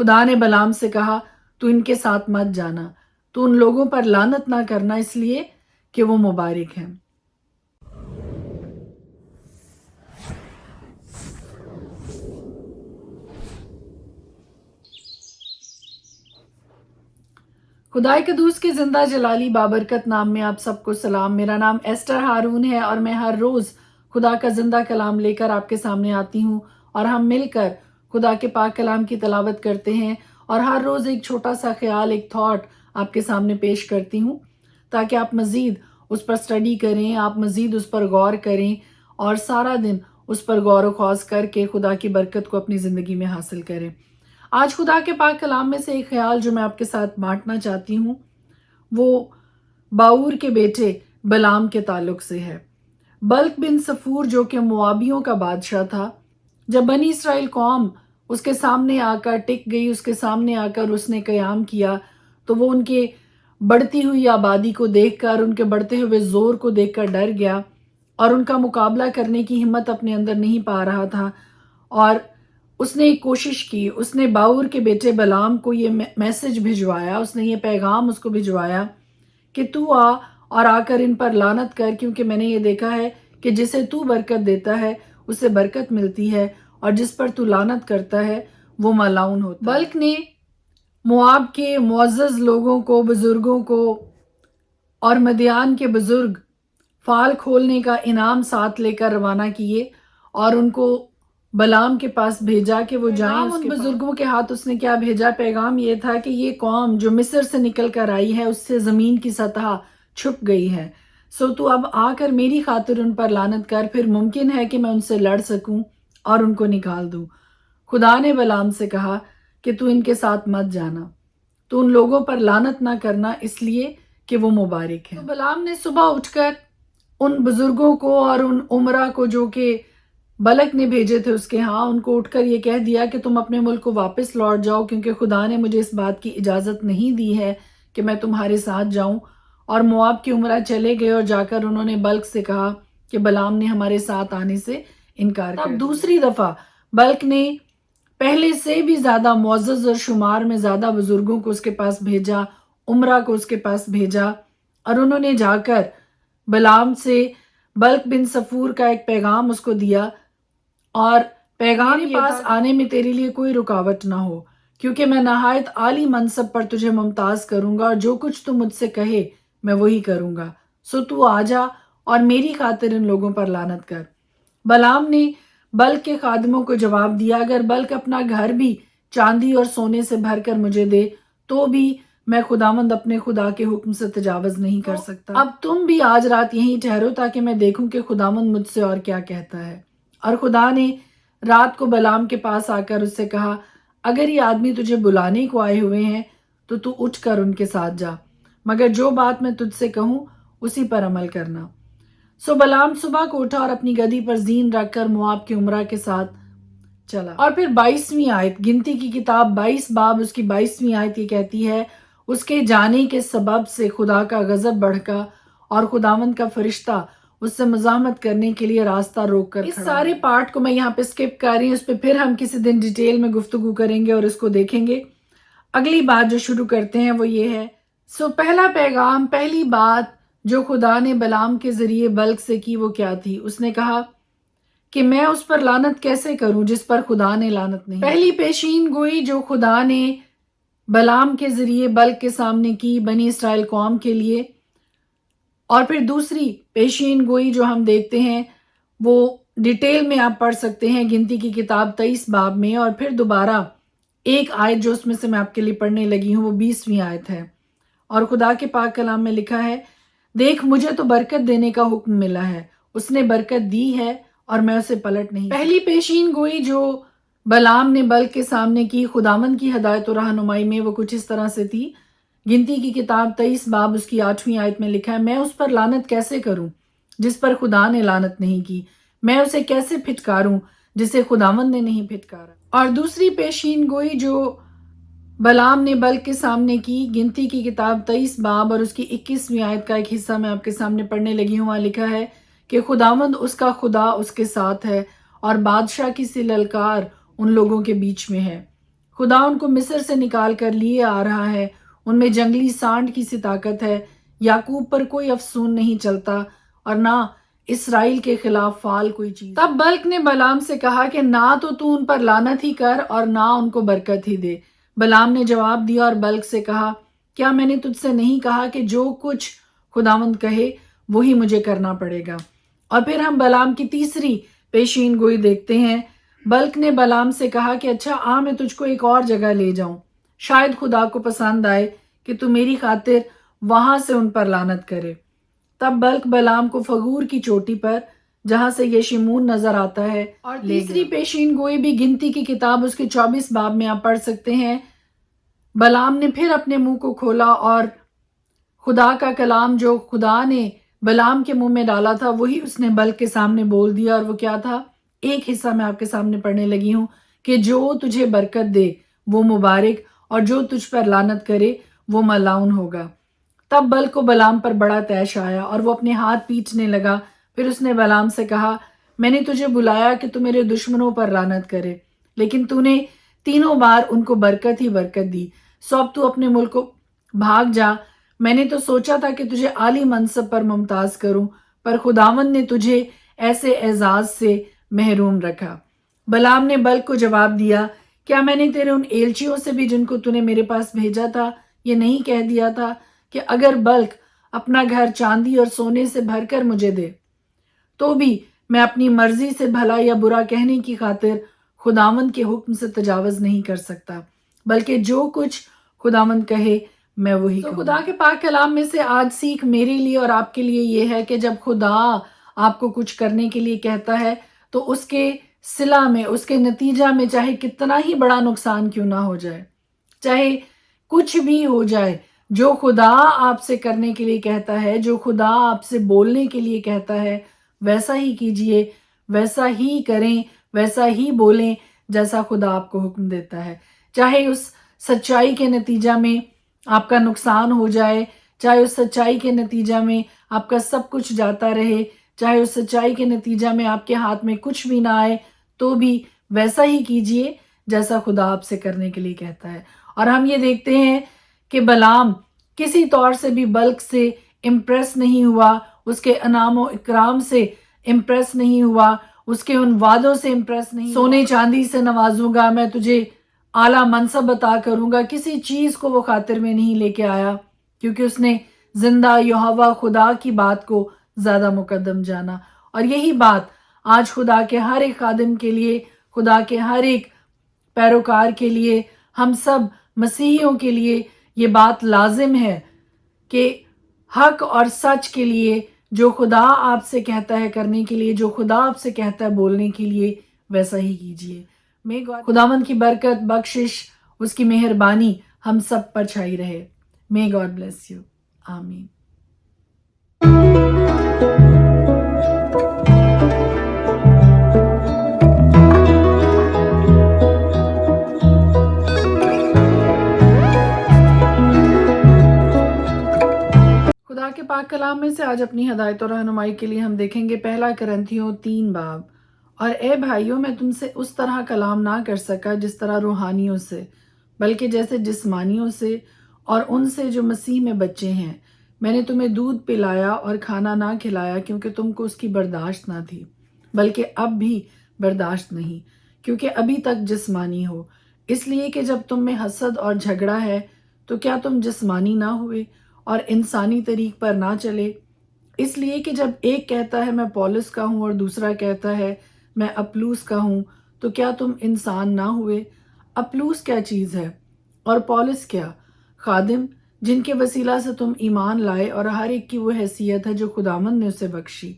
خدا نے بلام سے کہا تو ان کے ساتھ مت جانا، تو ان لوگوں پر لعنت نہ کرنا اس لیے کہ وہ مبارک ہیں۔ خدائے قدوس کے زندہ جلالی بابرکت نام میں آپ سب کو سلام۔ میرا نام ایسٹر ہارون ہے اور میں ہر روز خدا کا زندہ کلام لے کر آپ کے سامنے آتی ہوں اور ہم مل کر خدا کے پاک کلام کی تلاوت کرتے ہیں اور ہر روز ایک چھوٹا سا خیال، ایک تھاٹ آپ کے سامنے پیش کرتی ہوں تاکہ آپ مزید اس پر سٹڈی کریں، آپ مزید اس پر غور کریں اور سارا دن اس پر غور و خوض کر کے خدا کی برکت کو اپنی زندگی میں حاصل کریں۔ آج خدا کے پاک کلام میں سے ایک خیال جو میں آپ کے ساتھ بانٹنا چاہتی ہوں وہ باور کے بیٹے بلام کے تعلق سے ہے۔ بلق بن صفور جو کہ موابیوں کا بادشاہ تھا، جب بنی اسرائیل قوم اس کے سامنے آ کر ٹک گئی، اس کے سامنے آ کر اس نے قیام کیا، تو وہ ان کے بڑھتی ہوئی آبادی کو دیکھ کر، ان کے بڑھتے ہوئے زور کو دیکھ کر ڈر گیا اور ان کا مقابلہ کرنے کی ہمت اپنے اندر نہیں پا رہا تھا، اور اس نے ایک کوشش کی۔ اس نے باور کے بیٹے بلام کو یہ میسج بھجوایا، اس نے یہ پیغام اس کو بھجوایا کہ تو آ اور آ کر ان پر لعنت کر، کیونکہ میں نے یہ دیکھا ہے کہ جسے تو برکت دیتا ہے اسے برکت ملتی ہے اور جس پر تو لعنت کرتا ہے وہ ملعون ہوتا ہے۔ بلق نے مواب کے معزز لوگوں کو، بزرگوں کو اور مدیان کے بزرگ فال کھولنے کا انعام ساتھ لے کر روانہ کیے اور ان کو بلام کے پاس بھیجا کہ وہ جائیں۔ ان بزرگوں کے ہاتھ اس نے کیا بھیجا؟ پیغام یہ تھا کہ یہ قوم جو مصر سے نکل کر آئی ہے اس سے زمین کی سطح چھپ گئی ہے، سو تو اب آ کر میری خاطر ان پر لعنت کر، پھر ممکن ہے کہ میں ان سے لڑ سکوں اور ان کو نکال دوں۔ خدا نے بلام سے کہا کہ تو ان کے ساتھ مت جانا، تو ان لوگوں پر لعنت نہ کرنا اس لیے کہ وہ مبارک ہیں۔ تو بلام نے صبح اٹھ کر ان بزرگوں کو اور ان عمرہ کو جو کہ بلق نے بھیجے تھے اس کے ہاں، ان کو اٹھ کر یہ کہہ دیا کہ تم اپنے ملک کو واپس لوٹ جاؤ، کیونکہ خدا نے مجھے اس بات کی اجازت نہیں دی ہے کہ میں تمہارے ساتھ جاؤں۔ اور مواب کی عمرہ چلے گئے اور جا کر انہوں نے بلق سے کہا کہ بلام نے ہمارے ساتھ آنے سے انکار کر دیا۔ اب دوسری دفعہ بلق نے پہلے سے بھی زیادہ معزز اور شمار میں زیادہ بزرگوں کو اس کے پاس بھیجا، عمرہ کو اس کے پاس بھیجا، اور انہوں نے جا کر بلام سے بلق بن صفور کا ایک پیغام اس کو دیا، اور پیغام کے پاس آنے میں تیرے لیے کوئی رکاوٹ نہ ہو، کیونکہ میں نہایت عالی منصب پر تجھے ممتاز کروں گا اور جو کچھ تو مجھ سے کہے میں وہی کروں گا، سو تو آ جا اور میری خاطر ان لوگوں پر لعنت کر۔ بلام نے بلق کے خادموں کو جواب دیا، اگر بلق اپنا گھر بھی چاندی اور سونے سے بھر کر مجھے دے تو بھی میں خداوند اپنے خدا کے حکم سے تجاوز نہیں کر سکتا۔ اب تم بھی آج رات یہیں ٹھہرو تاکہ میں دیکھوں کہ خداوند مجھ سے اور کیا کہتا ہے۔ اور خدا نے رات کو بلام کے پاس آ کر اس سے کہا، اگر یہ آدمی تجھے بلانے کو آئے ہوئے ہیں تو تو اٹھ کر ان کے ساتھ جا، مگر جو بات میں تجھ سے کہوں اسی پر عمل کرنا۔ سو بلام صبح کو اٹھا اور اپنی گدی پر زین رکھ کر مواب کے عمرہ کے ساتھ چلا۔ اور پھر 22ویں آیت، گنتی کی کتاب 22 باب اس کی 22ویں آیت یہ کہتی ہے، اس کے جانے کے سبب سے خدا کا غضب بڑھکا اور خداوند کا فرشتہ اس سے مزاحمت کرنے کے لیے راستہ روک کر کھڑا۔ اس سارے پارٹ کو میں یہاں پہ سکپ کر رہی ہوں، اس پہ پھر ہم کسی دن ڈیٹیل میں گفتگو کریں گے اور اس کو دیکھیں گے۔ اگلی بات جو شروع کرتے ہیں وہ یہ ہے، پہلا پیغام، پہلی بات جو خدا نے بلام کے ذریعے بلق سے کی وہ کیا تھی؟ اس نے کہا کہ میں اس پر لعنت کیسے کروں جس پر خدا نے لعنت نہیں۔ پہلی پیشین گوئی جو خدا نے بلام کے ذریعے بلق کے سامنے کی بنی اسرائیل قوم کے لیے، اور پھر دوسری پیشین گوئی جو ہم دیکھتے ہیں وہ ڈیٹیل میں آپ پڑھ سکتے ہیں گنتی کی کتاب 23 باب میں، اور پھر دوبارہ ایک آیت جو اس میں سے میں آپ کے لیے پڑھنے لگی ہوں وہ 20ویں آیت ہے، اور خدا کے پاک کلام میں لکھا ہے، دیکھ مجھے تو برکت دینے کا حکم ملا ہے، اس نے برکت دی ہے اور میں اسے پلٹ نہیں۔ پہلی پیشین گوئی جو بلام نے بلق کے سامنے کی خداوند کی ہدایت و رہنمائی میں وہ کچھ اس طرح سے تھی۔ گنتی کی کتاب 23 باب اس کی 8ویں آیت میں لکھا ہے، میں اس پر لعنت کیسے کروں جس پر خدا نے لعنت نہیں کی، میں اسے کیسے پھٹکاروں جسے خداوند نے نہیں پھٹکارا۔ اور دوسری پیشین گوئی جو بلام نے بلق کے سامنے کی، گنتی کی کتاب 23 باب اور اس کی 21ویں آیت کا ایک حصہ میں آپ کے سامنے پڑھنے لگی ہوں، وہاں لکھا ہے کہ خداوند اس کا خدا اس کے ساتھ ہے اور بادشاہ کی سی للکار ان لوگوں کے بیچ میں ہے۔ خدا ان کو مصر سے نکال کر لیے آ رہا ہے، ان میں جنگلی سانڈ کی سی طاقت ہے، یعقوب پر کوئی افسون نہیں چلتا اور نہ اسرائیل کے خلاف فعال کوئی چیز۔ تب بلق نے بلعام سے کہا کہ نہ تو ان پر لعنت ہی کر اور نہ ان کو برکت ہی دے۔ بلعام نے جواب دیا اور بلق سے کہا، کیا میں نے تجھ سے نہیں کہا کہ جو کچھ خداوند کہے وہی مجھے کرنا پڑے گا؟ اور پھر ہم بلعام کی تیسری پیشین گوئی دیکھتے ہیں۔ بلق نے بلعام سے کہا کہ اچھا آ میں تجھ کو ایک اور جگہ لے جاؤں، شاید خدا کو پسند آئے کہ تو میری خاطر وہاں سے ان پر لعنت کرے۔ تب بلق بلعام کو فغور کی چوٹی پر جہاں سے یشیمون نظر آتا ہے اور تیسری پیشین گوئی بھی گنتی کی کتاب اس کے 24 باب میں آپ پڑھ سکتے ہیں۔ بلعام نے پھر اپنے منہ کو کھولا اور خدا کا کلام جو خدا نے بلعام کے منہ میں ڈالا تھا وہی اس نے بلق کے سامنے بول دیا، اور وہ کیا تھا؟ ایک حصہ میں آپ کے سامنے پڑھنے لگی ہوں کہ جو تجھے برکت دے وہ مبارک اور جو تجھ پر لعنت کرے وہ ملعون ہوگا۔ تب بلق کو بلعام پر بڑا طیش آیا اور وہ اپنے ہاتھ پیٹنے لگا۔ پھر اس نے بلعام سے کہا، میں نے تجھے بلایا کہ تو میرے دشمنوں پر لعنت کرے، لیکن تو نے تینوں بار ان کو برکت ہی برکت دی، سو اب تو اپنے ملک کو بھاگ جا۔ میں نے تو سوچا تھا کہ تجھے عالی منصب پر ممتاز کروں، پر خداوند نے تجھے ایسے اعزاز سے محروم رکھا۔ بلعام نے بلق کو جواب دیا، کیا میں نے تیرے ان ایلچیوں سے بھی جن کو تو نے میرے پاس بھیجا تھا یہ نہیں کہہ دیا تھا کہ اگر بلق اپنا گھر چاندی اور سونے سے بھر کر مجھے دے تو بھی میں اپنی مرضی سے بھلا یا برا کہنے کی خاطر خداوند کے حکم سے تجاوز نہیں کر سکتا، بلکہ جو کچھ خداوند کہے میں وہی کہوں۔ خدا کے پاک کلام میں سے آج سیکھ میرے لیے اور آپ کے لیے یہ ہے کہ جب خدا آپ کو کچھ کرنے کے لیے کہتا ہے تو اس کے صلہ میں، اس کے نتیجہ میں چاہے کتنا ہی بڑا نقصان کیوں نہ ہو جائے، چاہے کچھ بھی ہو جائے، جو خدا آپ سے کرنے کے لیے کہتا ہے، جو خدا آپ سے بولنے کے لیے کہتا ہے ویسا ہی کیجئے، ویسا ہی کریں، ویسا ہی بولیں جیسا خدا آپ کو حکم دیتا ہے، چاہے اس سچائی کے نتیجہ میں آپ کا نقصان ہو جائے، چاہے اس سچائی کے نتیجہ میں آپ کا سب کچھ جاتا رہے، چاہے اس سچائی کے نتیجہ میں آپ کے ہاتھ میں کچھ بھی نہ آئے، تو بھی ویسا ہی کیجئے جیسا خدا آپ سے کرنے کے لیے کہتا ہے۔ اور ہم یہ دیکھتے ہیں کہ بلعام کسی طور سے بھی بلق سے امپریس نہیں ہوا، اس کے انعام و اکرام سے امپریس نہیں ہوا، اس کے ان وعدوں سے امپریس نہیں ہوا، سونے چاندی سے نوازوں گا، میں تجھے اعلیٰ منصب عطا کروں گا، کسی چیز کو وہ خاطر میں نہیں لے کے آیا، کیونکہ اس نے زندہ یہوہ خدا کی بات کو زیادہ مقدم جانا۔ اور یہی بات آج خدا کے ہر ایک خادم کے لیے، خدا کے ہر ایک پیروکار کے لیے، ہم سب مسیحیوں کے لیے یہ بات لازم ہے کہ حق اور سچ کے لیے جو خدا آپ سے کہتا ہے کرنے کے لیے، جو خدا آپ سے کہتا ہے بولنے کے لیے، ویسا ہی کیجیے۔ خداوند کی برکت، بخشش، اس کی مہربانی ہم سب پر چھائی رہے۔ May God bless you. آمین۔ خدا کے پاک کلام میں سے آج اپنی ہدایت اور رہنمائی کے لیے ہم دیکھیں گے پہلا کرنتھیوں 3 باب۔ اور اے بھائیوں، میں تم سے اس طرح کلام نہ کر سکا جس طرح روحانیوں سے، بلکہ جیسے جسمانیوں سے اور ان سے جو مسیح میں بچے ہیں۔ میں نے تمہیں دودھ پلایا اور کھانا نہ کھلایا کیونکہ تم کو اس کی برداشت نہ تھی، بلکہ اب بھی برداشت نہیں، کیونکہ ابھی تک جسمانی ہو۔ اس لیے کہ جب تم میں حسد اور جھگڑا ہے تو کیا تم جسمانی نہ ہوئے اور انسانی طریق پر نہ چلے؟ اس لیے کہ جب ایک کہتا ہے میں پولس کا ہوں اور دوسرا کہتا ہے میں اپلوس کا ہوں، تو کیا تم انسان نہ ہوئے؟ اپلوس کیا چیز ہے اور پولس کیا؟ خادم، جن کے وسیلہ سے تم ایمان لائے، اور ہر ایک کی وہ حیثیت ہے جو خداوند نے اسے بخشی۔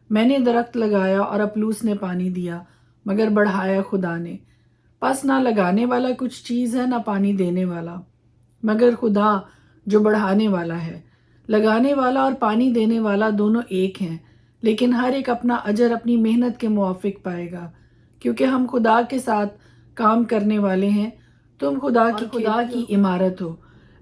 میں نے درخت لگایا اور اپلوس نے پانی دیا، مگر بڑھایا خدا نے۔ پس نہ لگانے والا کچھ چیز ہے نہ پانی دینے والا، مگر خدا جو بڑھانے والا ہے۔ لگانے والا اور پانی دینے والا دونوں ایک ہیں، لیکن ہر ایک اپنا اجر اپنی محنت کے موافق پائے گا، کیونکہ ہم خدا کے ساتھ کام کرنے والے ہیں۔ تم خدا کی عمارت ہو۔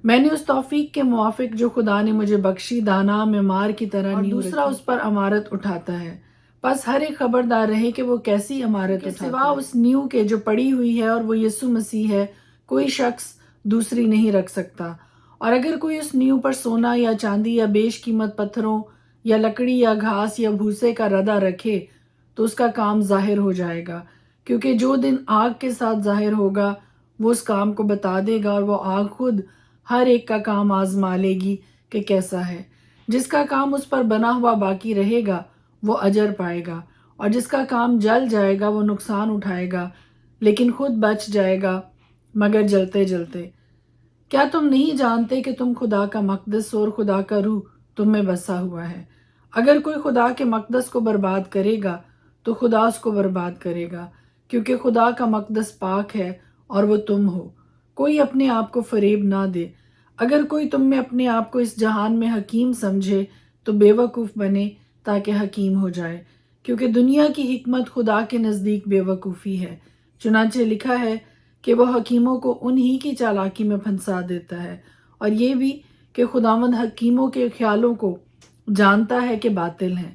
میں نے اس توفیق کے موافق جو خدا نے مجھے بخشی دانا معمار کی طرح اور دوسرا اس پر عمارت اٹھاتا ہے۔ بس ہر ایک خبردار رہے کہ وہ کیسی عمارت اٹھاتا ہے، سوا اس نیو کے جو پڑی ہوئی ہے اور وہ یسوع مسیح ہے۔ کوئی شخص دوسری نہیں رکھ سکتا، اور اگر کوئی اس نیو پر سونا یا چاندی یا بیش قیمت پتھروں یا لکڑی یا گھاس یا بھوسے کا ردہ رکھے تو اس کا کام ظاہر ہو جائے گا، کیونکہ جو دن آگ کے ساتھ ظاہر ہوگا وہ اس کام کو بتا دے گا، اور وہ آگ خود ہر ایک کا کام آزما لے گی کہ کیسا ہے۔ جس کا کام اس پر بنا ہوا باقی رہے گا وہ اجر پائے گا، اور جس کا کام جل جائے گا وہ نقصان اٹھائے گا، لیکن خود بچ جائے گا مگر جلتے جلتے۔ کیا تم نہیں جانتے کہ تم خدا کا مقدس ہو اور خدا کا روح تم میں بسا ہوا ہے؟ اگر کوئی خدا کے مقدس کو برباد کرے گا تو خدا اس کو برباد کرے گا، کیونکہ خدا کا مقدس پاک ہے اور وہ تم ہو۔ کوئی اپنے آپ کو فریب نہ دے۔ اگر کوئی تم میں اپنے آپ کو اس جہان میں حکیم سمجھے تو بے وقوف بنے تاکہ حکیم ہو جائے، کیونکہ دنیا کی حکمت خدا کے نزدیک بے وقوفی ہے۔ چنانچہ لکھا ہے کہ وہ حکیموں کو انہی کی چالاکی میں پھنسا دیتا ہے، اور یہ بھی کہ خداوند حکیموں کے خیالوں کو جانتا ہے کہ باطل ہیں۔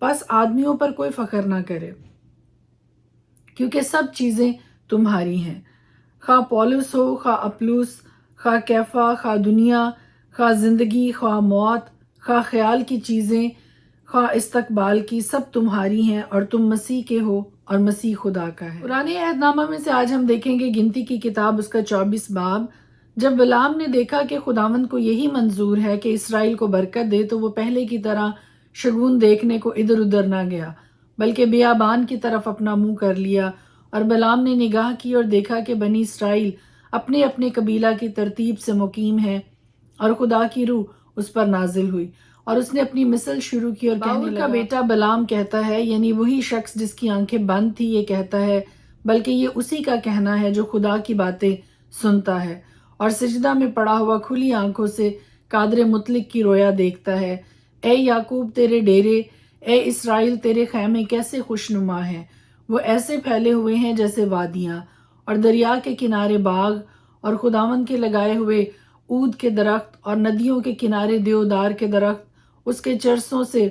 بس آدمیوں پر کوئی فخر نہ کرے، کیونکہ سب چیزیں تمہاری ہیں، خواہ پولس ہو، خواہ اپلوس، خواہ کیفا، خواہ دنیا، خواہ زندگی، خواہ موت، خواہ خیال کی چیزیں، خواہ استقبال کی، سب تمہاری ہیں، اور تم مسیح کے ہو اور مسیح خدا کا ہے۔ پرانے عہد نامہ میں سے آج ہم دیکھیں گے گنتی کی کتاب اس کا 24 باب۔ جب بلعام نے دیکھا کہ خداوند کو یہی منظور ہے کہ اسرائیل کو برکت دے تو وہ پہلے کی طرح شگون دیکھنے کو ادھر ادھر نہ گیا، بلکہ بیابان کی طرف اپنا منہ کر لیا، اور بلعام نے نگاہ کی اور دیکھا کہ بنی اسرائیل اپنے اپنے قبیلہ کی ترتیب سے مقیم ہے، اور خدا کی روح اس پر نازل ہوئی، اور اس نے اپنی مثل شروع کی اور کہنے لگا۔ کا بیٹا بلعام کہتا ہے، یعنی وہی شخص جس کی آنکھیں بند تھی یہ کہتا ہے، بلکہ یہ اسی کا کہنا ہے جو خدا کی باتیں سنتا ہے اور سجدہ میں پڑا ہوا کھلی آنکھوں سے قادر مطلق کی رویا دیکھتا ہے۔ اے یعقوب تیرے ڈیرے، اے اسرائیل تیرے خیمے کیسے خوشنما ہیں، وہ ایسے پھیلے ہوئے ہیں جیسے وادیاں، اور دریا کے کنارے باغ، اور خداوند کے لگائے ہوئے عود کے درخت، اور ندیوں کے کنارے دیودار کے درخت۔ اس کے چرسوں سے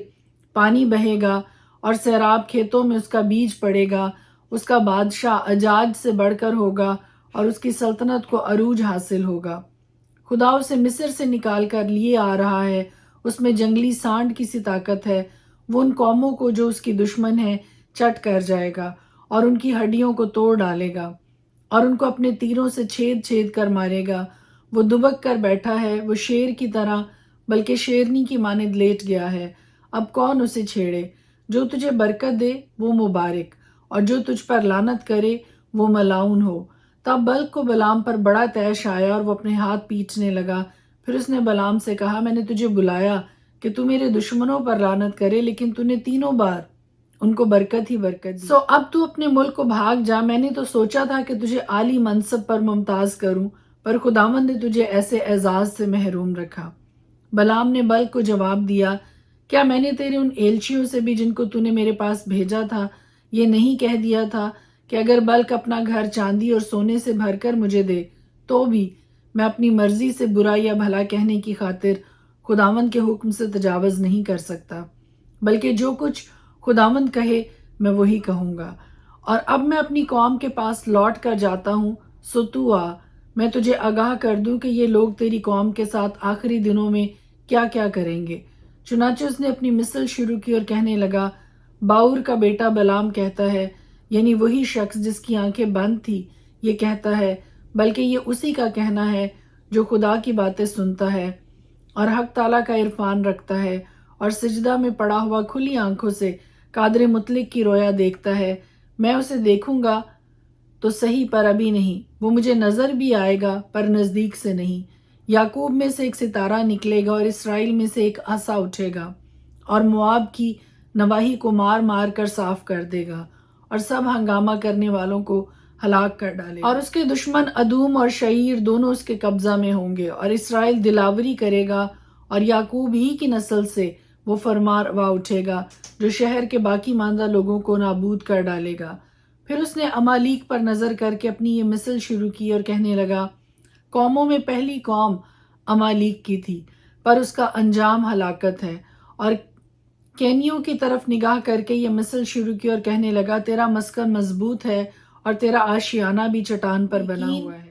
پانی بہے گا، اور سیراب کھیتوں میں اس کا بیج پڑے گا۔ اس کا بادشاہ اجاج سے بڑھ کر ہوگا، اور اس کی سلطنت کو عروج حاصل ہوگا۔ خدا اسے مصر سے نکال کر لیے آ رہا ہے، اس میں جنگلی سانڈ کی سی طاقت ہے۔ وہ ان قوموں کو جو اس کی دشمن ہیں چٹ کر جائے گا، اور ان کی ہڈیوں کو توڑ ڈالے گا، اور ان کو اپنے تیروں سے چھید چھید کر مارے گا۔ وہ دبک کر بیٹھا ہے، وہ شیر کی طرح بلکہ شیرنی کی مانند لیٹ گیا ہے۔ اب کون اسے چھیڑے؟ جو تجھے برکت دے وہ مبارک، اور جو تجھ پر لعنت کرے وہ ملعون ہو۔ تب بلق کو بلعام پر بڑا طیش آیا، اور وہ اپنے ہاتھ پیٹنے لگا۔ پھر اس نے بلعام سے کہا، میں نے تجھے بلایا کہ تو میرے دشمنوں پر لعنت کرے، لیکن تو نے تینوں بار ان کو برکت ہی برکت دی۔ اب تو اپنے ملک کو بھاگ جا۔ میں نے تو سوچا تھا کہ تجھے عالی منصب پر ممتاز کروں، پر خداوند نے تجھے ایسے اعزاز سے محروم رکھا۔ بلعام نے بلق کو جواب دیا، کیا میں نے تیرے ان ایلچیوں سے بھی جن کو تو نے میرے پاس بھیجا تھا یہ نہیں کہہ دیا تھا کہ اگر بلق اپنا گھر چاندی اور سونے سے بھر کر مجھے دے تو بھی میں اپنی مرضی سے برا یا بھلا کہنے کی خاطر خداوند کے حکم سے تجاوز نہیں کر سکتا، بلکہ جو کچھ خداوند کہے میں وہی کہوں گا۔ اور اب میں اپنی قوم کے پاس لوٹ کر جاتا ہوں، سو تو آ، میں تجھے آگاہ کر دوں کہ یہ لوگ تیری قوم کے ساتھ آخری دنوں میں کیا کیا کریں گے۔ چنانچہ اس نے اپنی مثل شروع کی اور کہنے لگا، باور کا بیٹا بلعام کہتا ہے، یعنی وہی شخص جس کی آنکھیں بند تھی یہ کہتا ہے، بلکہ یہ اسی کا کہنا ہے جو خدا کی باتیں سنتا ہے اور حق تعالیٰ کا عرفان رکھتا ہے، اور سجدہ میں پڑا ہوا کھلی آنکھوں سے قادر مطلق کی رویا دیکھتا ہے۔ میں اسے دیکھوں گا تو صحیح پر ابھی نہیں، وہ مجھے نظر بھی آئے گا پر نزدیک سے نہیں۔ یعقوب میں سے ایک ستارہ نکلے گا اور اسرائیل میں سے ایک عصا اٹھے گا، اور مواب کی نواحی کو مار مار کر صاف کر دے گا، اور سب ہنگامہ کرنے والوں کو ہلاک کر ڈالے گا۔ اور اس کے دشمن ادوم اور شعیر دونوں اس کے قبضہ میں ہوں گے، اور اسرائیل دلاوری کرے گا، اور یعقوب ہی کی نسل سے وہ فرمانروا اٹھے گا جو شہر کے باقی ماندہ لوگوں کو نابود کر ڈالے گا۔ پھر اس نے امالیک پر نظر کر کے اپنی یہ مثل شروع کی اور کہنے لگا، قوموں میں پہلی قوم امالیک کی تھی، پر اس کا انجام ہلاکت ہے۔ اور کینیوں کی طرف نگاہ کر کے یہ مثل شروع کی اور کہنے لگا، تیرا مسکن مضبوط ہے اور تیرا آشیانہ بھی چٹان پر بنا ہوا ہے۔